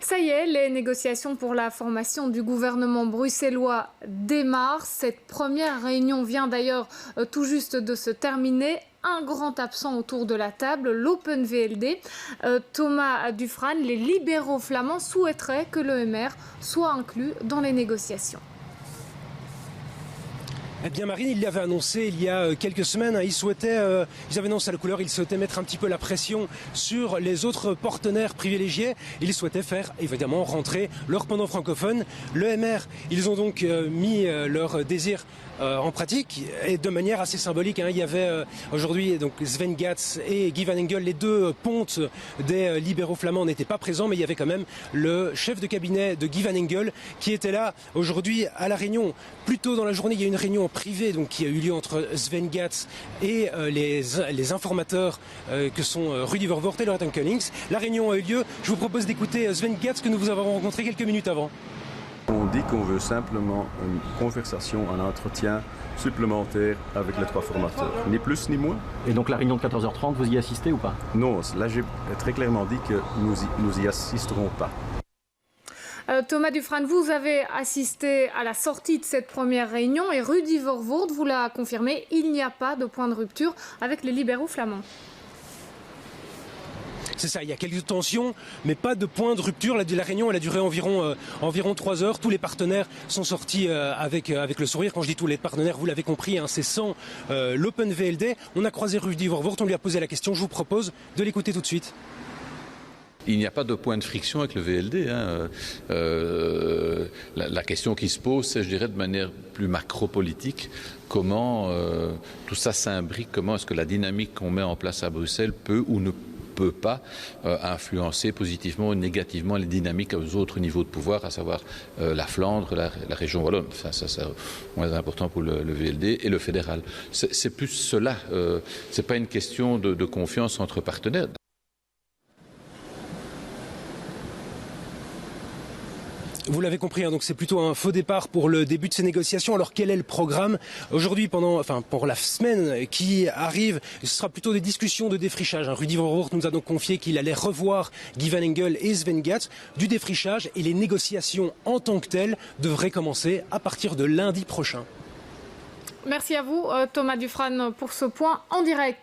Ça y est, les négociations pour la formation du gouvernement bruxellois démarrent. Cette première réunion vient d'ailleurs tout juste de se terminer. Un grand absent autour de la table, l'Open VLD. Thomas Dufrane, les libéraux flamands souhaiteraient que l'EMR soit inclus dans les négociations. Eh bien Marine, il l'avait annoncé il y a quelques semaines, ils avaient annoncé à la couleur, ils souhaitaient mettre un petit peu la pression sur les autres partenaires privilégiés. Ils souhaitaient faire évidemment rentrer leur pendant francophone. L'EMR, ils ont donc mis leur désir en pratique et de manière assez symbolique. Il y avait aujourd'hui donc Sven Gatz et Guy Van Engel, les deux pontes des libéraux flamands n'étaient pas présents, mais il y avait quand même le chef de cabinet de Guy Van Engel qui était là aujourd'hui à la réunion. Plus tôt dans la journée, il y a une réunion privée donc, qui a eu lieu entre Sven Gatz et les informateurs que sont Rudy Vervoort et Loretta Cummings. La réunion a eu lieu. Je vous propose d'écouter Sven Gatz que nous vous avons rencontré quelques minutes avant. On dit qu'on veut simplement une conversation, un entretien supplémentaire avec les trois formateurs, ni plus ni moins. Et donc la réunion de 14h30, vous y assistez ou pas? Non, là j'ai très clairement dit que nous y assisterons pas. Thomas Dufrane, vous avez assisté à la sortie de cette première réunion et Rudy Vervoort vous l'a confirmé, il n'y a pas de point de rupture avec les libéraux flamands. C'est ça, il y a quelques tensions, mais pas de point de rupture. La réunion, elle a duré environ 3 heures. Tous les partenaires sont sortis avec le sourire. Quand je dis tous les partenaires, vous l'avez compris, c'est sans l'Open VLD. On a croisé Rudy Vervoort, on lui a posé la question. Je vous propose de l'écouter tout de suite. Il n'y a pas de point de friction avec le VLD. La question qui se pose, c'est, je dirais, de manière plus macro-politique, comment tout ça s'imbrique, comment est-ce que la dynamique qu'on met en place à Bruxelles peut ou ne peut pas influencer positivement ou négativement les dynamiques aux autres niveaux de pouvoir, à savoir la Flandre, la région wallonne. Enfin, ça c'est moins important pour le VLD et le fédéral. C'est plus cela. C'est pas une question de confiance entre partenaires. Vous l'avez compris, donc c'est plutôt un faux départ pour le début de ces négociations. Alors quel est le programme aujourd'hui pour la semaine qui arrive? Ce sera plutôt des discussions de défrichage. Rudy Vervoort nous a donc confié qu'il allait revoir Guy Van Engel et Sven Gatz, du défrichage, et les négociations en tant que telles devraient commencer à partir de lundi prochain. Merci à vous Thomas Dufrane pour ce point en direct.